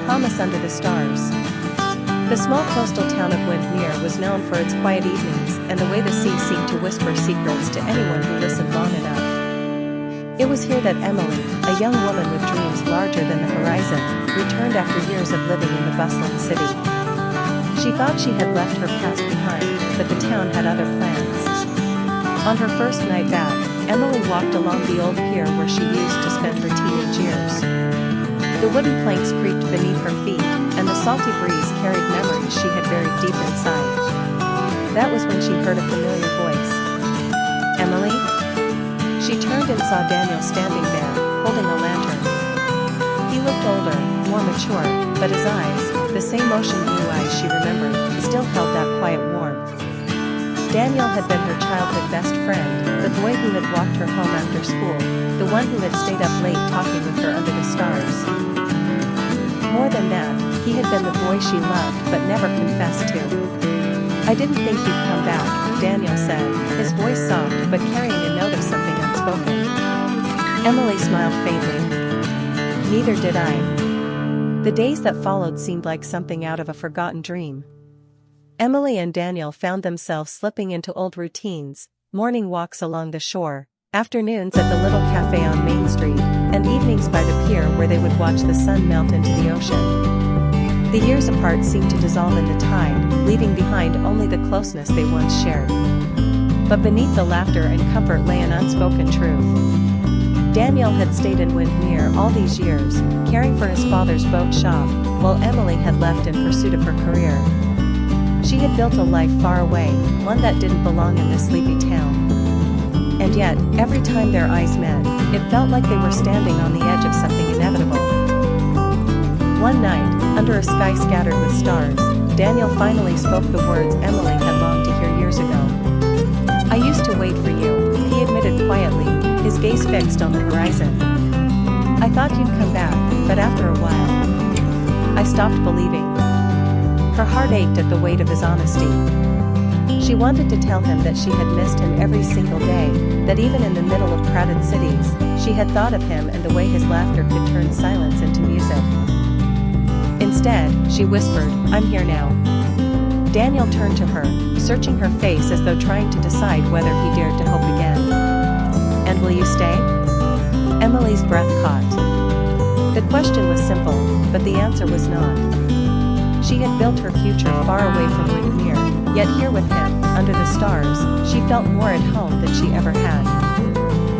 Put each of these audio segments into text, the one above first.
Promise under the stars. The small coastal town of Windmere was known for its quiet evenings and the way the sea seemed to whisper secrets to anyone who listened long enough. It was here that Emily, a young woman with dreams larger than the horizon, returned after years of living in the bustling city. She thought she had left her past behind, but the town had other plans. On her first night back, Emily walked along the old pier where she used to spend her teenage years. The wooden planks creaked beneath her feet, and the salty breeze carried memories she had buried deep inside. That was when she heard a familiar voice. "Emily?" She turned and saw Daniel standing there, holding a lantern. He looked older, more mature, but his eyes, the same ocean blue eyes she remembered, still held that quiet warmth. Daniel had been her childhood best friend, the boy who had walked her home after school, the one who had stayed up late talking with her under the stars. More than that, he had been the boy she loved but never confessed to. "I didn't think you'd come back," Daniel said, his voice soft but carrying a note of something unspoken. Emily smiled faintly. "Neither did I." The days that followed seemed like something out of a forgotten dream. Emily and Daniel found themselves slipping into old routines, morning walks along the shore, afternoons at the little cafe on Main Street, and evenings by the pier where they would watch the sun melt into the ocean. The years apart seemed to dissolve in the tide, leaving behind only the closeness they once shared. But beneath the laughter and comfort lay an unspoken truth. Daniel had stayed in Windmere all these years, caring for his father's boat shop, while Emily had left in pursuit of her career. She had built a life far away, one that didn't belong in this sleepy town. And yet, every time their eyes met, it felt like they were standing on the edge of something inevitable. One night, under a sky scattered with stars, Daniel finally spoke the words Emily had longed to hear years ago. "I used to wait for you," he admitted quietly, his gaze fixed on the horizon. "I thought you'd come back, but after a while, I stopped believing." Her heart ached at the weight of his honesty. She wanted to tell him that she had missed him every single day, that even in the middle of crowded cities, she had thought of him and the way his laughter could turn silence into music. Instead, she whispered, "I'm here now." Daniel turned to her, searching her face as though trying to decide whether he dared to hope again. "And will you stay?" Emily's breath caught. The question was simple, but the answer was not. She had built her future far away from Windmere, yet here with him, under the stars, she felt more at home than she ever had.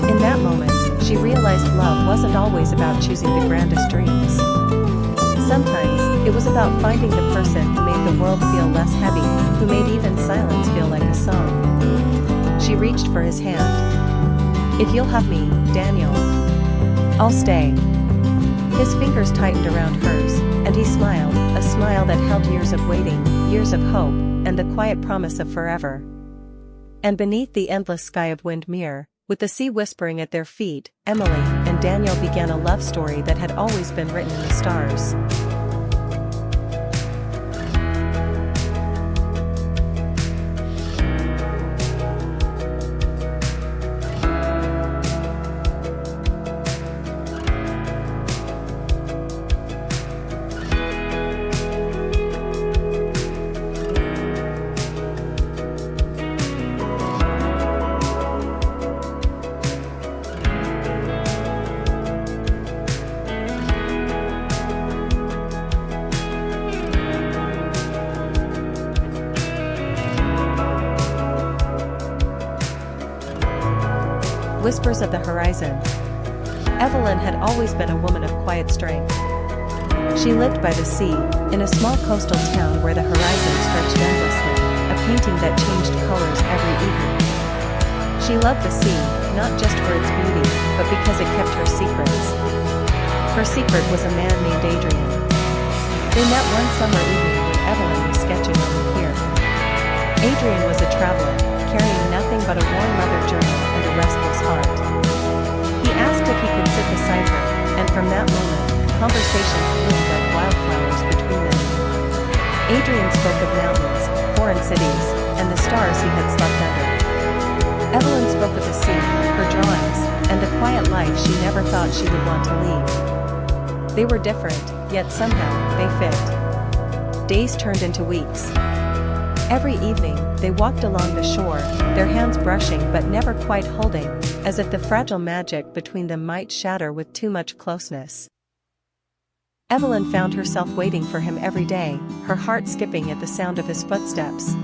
In that moment, she realized love wasn't always about choosing the grandest dreams. Sometimes, it was about finding the person who made the world feel less heavy, who made even silence feel like a song. She reached for his hand. "If you'll have me, Daniel, I'll stay." His fingers tightened around hers, and he smiled, a smile that held years of waiting, years of hope, and the quiet promise of forever. And beneath the endless sky of Windmere, with the sea whispering at their feet, Emily and Daniel began a love story that had always been written in the stars. Whispers of the horizon. Evelyn had always been a woman of quiet strength. She lived by the sea, in a small coastal town where the horizon stretched endlessly, a painting that changed colors every evening. She loved the sea, not just for its beauty, but because it kept her secrets. Her secret was a man named Adrian. They met one summer evening when Evelyn was sketching on the pier. Adrian was a traveler, carrying nothing but a worn leather journal and a restless heart. He asked if he could sit beside her, and from that moment, conversations bloomed like wildflowers between them. Adrian spoke of mountains, foreign cities, and the stars he had slept under. Evelyn spoke of the sea, her drawings, and the quiet life she never thought she would want to leave. They were different, yet somehow, they fit. Days turned into weeks. Every evening, they walked along the shore, their hands brushing but never quite holding, as if the fragile magic between them might shatter with too much closeness. Evelyn found herself waiting for him every day, her heart skipping at the sound of his footsteps.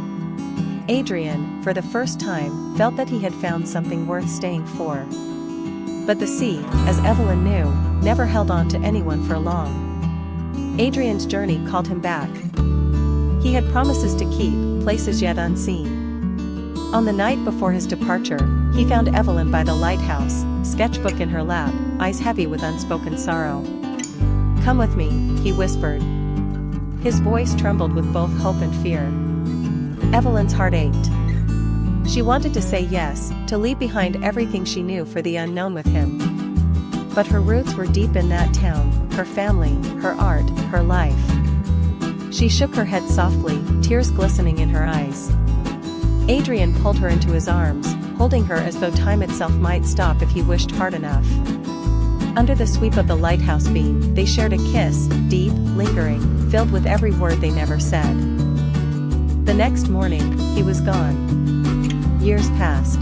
Adrian, for the first time, felt that he had found something worth staying for. But the sea, as Evelyn knew, never held on to anyone for long. Adrian's journey called him back. He had promises to keep, places yet unseen. On the night before his departure, he found Evelyn by the lighthouse, sketchbook in her lap, eyes heavy with unspoken sorrow. "Come with me," he whispered. His voice trembled with both hope and fear. Evelyn's heart ached. She wanted to say yes, to leave behind everything she knew for the unknown with him. But her roots were deep in that town, her family, her art, her life. She shook her head softly, tears glistening in her eyes. Adrian pulled her into his arms, holding her as though time itself might stop if he wished hard enough. Under the sweep of the lighthouse beam, they shared a kiss, deep, lingering, filled with every word they never said. The next morning, he was gone. Years passed.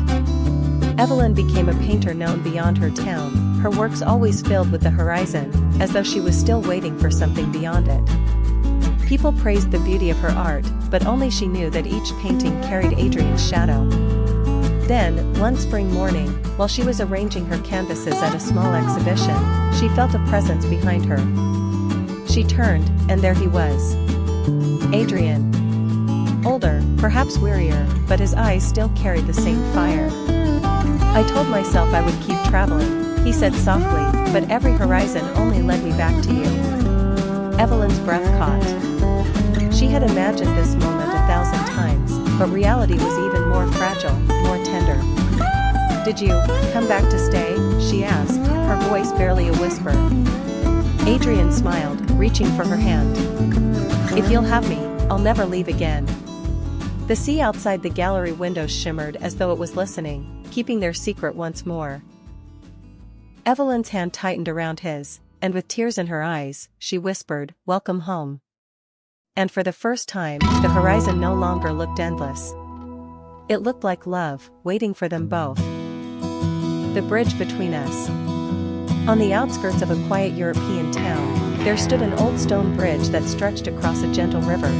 Evelyn became a painter known beyond her town, her works always filled with the horizon, as though she was still waiting for something beyond it. People praised the beauty of her art, but only she knew that each painting carried Adrian's shadow. Then, one spring morning, while she was arranging her canvases at a small exhibition, she felt a presence behind her. She turned, and there he was. Adrian. Older, perhaps wearier, but his eyes still carried the same fire. "I told myself I would keep traveling," he said softly, "but every horizon only led me back to you." Evelyn's breath caught. She had imagined this moment 1,000 times, but reality was even more fragile, more tender. "Did you come back to stay?" she asked, her voice barely a whisper. Adrian smiled, reaching for her hand. "If you'll have me, I'll never leave again." The sea outside the gallery windows shimmered as though it was listening, keeping their secret once more. Evelyn's hand tightened around his, and with tears in her eyes, she whispered, "Welcome home." And for the first time, the horizon no longer looked endless. It looked like love, waiting for them both. The bridge between us. On the outskirts of a quiet European town, there stood an old stone bridge that stretched across a gentle river.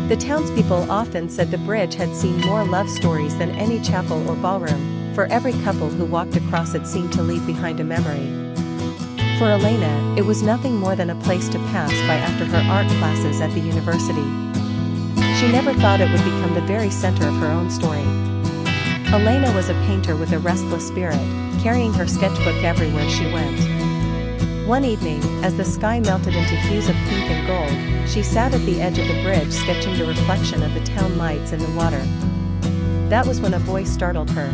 The townspeople often said the bridge had seen more love stories than any chapel or ballroom, for every couple who walked across it seemed to leave behind a memory. For Elena, it was nothing more than a place to pass by after her art classes at the university. She never thought it would become the very center of her own story. Elena was a painter with a restless spirit, carrying her sketchbook everywhere she went. One evening, as the sky melted into hues of pink and gold, she sat at the edge of the bridge sketching the reflection of the town lights in the water. That was when a voice startled her.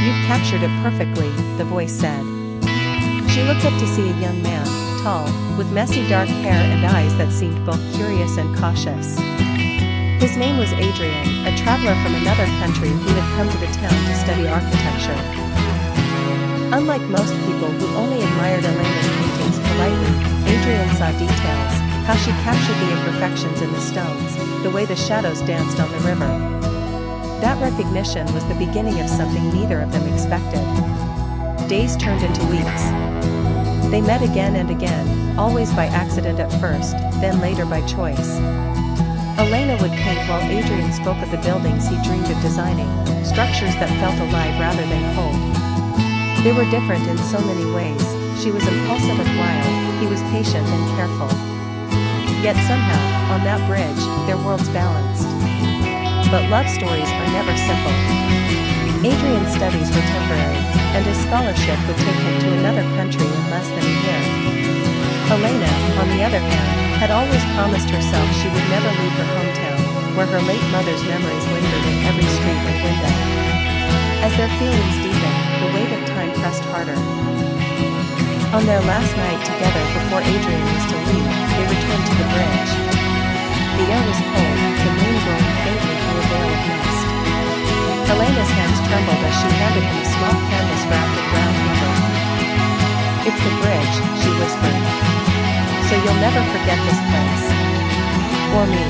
"You've captured it perfectly," the voice said. She looked up to see a young man, tall, with messy dark hair and eyes that seemed both curious and cautious. His name was Adrian, a traveler from another country who had come to the town to study architecture. Unlike most people who only admired Elena's paintings politely, Adrian saw details, how she captured the imperfections in the stones, the way the shadows danced on the river. That recognition was the beginning of something neither of them expected. Days turned into weeks. They met again and again, always by accident at first, then later by choice. Elena would paint while Adrian spoke of the buildings he dreamed of designing, structures that felt alive rather than cold. They were different in so many ways. She was impulsive and wild, he was patient and careful. Yet somehow, on that bridge, their worlds balanced. But love stories are never simple. Adrian's studies were temporary, and his scholarship would take him to another country in less than a year. Elena, on the other hand, had always promised herself she would never leave her hometown, where her late mother's memories lingered in every street and window. As their feelings deepened, the weight of time pressed harder. On their last night together before Adrian was to leave, they returned to the bridge. The air was cold, the moon glowing faintly through a veil of mist. Elena's hands trembled as she handed him a small canvas wrapped in brown paper. "It's the bridge," she whispered. "So you'll never forget this place. Or me.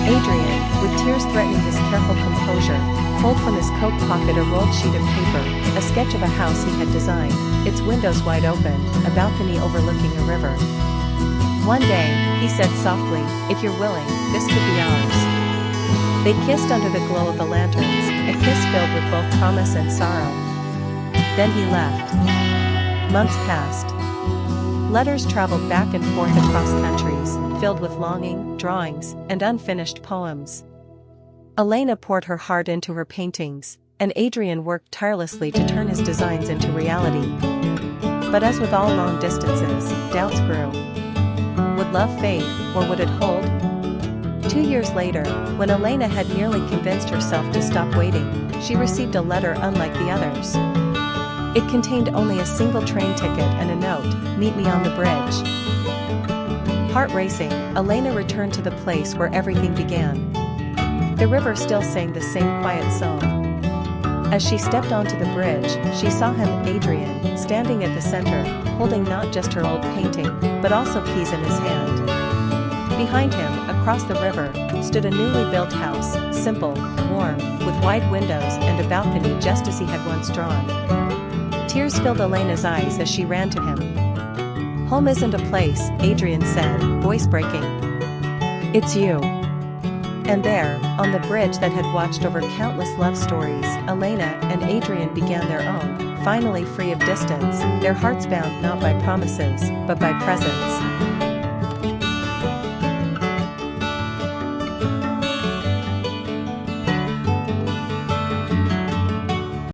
Adrian, with tears threatening his careful composure, pulled from his coat pocket a rolled sheet of paper, a sketch of a house he had designed, its windows wide open, a balcony overlooking a river. One day, he said softly, "If you're willing, this could be ours." They kissed under the glow of the lanterns, a kiss filled with both promise and sorrow. Then he left. Months passed. Letters traveled back and forth across countries, filled with longing, drawings, and unfinished poems. Elena poured her heart into her paintings, and Adrian worked tirelessly to turn his designs into reality. But as with all long distances, doubts grew. Would love fade, or would it hold? 2 years later, when Elena had nearly convinced herself to stop waiting, she received a letter unlike the others. It contained only a single train ticket and a note, "Meet me on the bridge." Heart racing, Elena returned to the place where everything began. The river still sang the same quiet song. As she stepped onto the bridge, she saw him, Adrian, standing at the center, holding not just her old painting, but also keys in his hand. Behind him, across the river, stood a newly built house, simple, warm, with wide windows and a balcony just as he had once drawn. Tears filled Elena's eyes as she ran to him. "Home isn't a place," Adrian said, voice breaking. "It's you." And there, on the bridge that had watched over countless love stories, Elena and Adrian began their own, finally free of distance, their hearts bound not by promises, but by presence.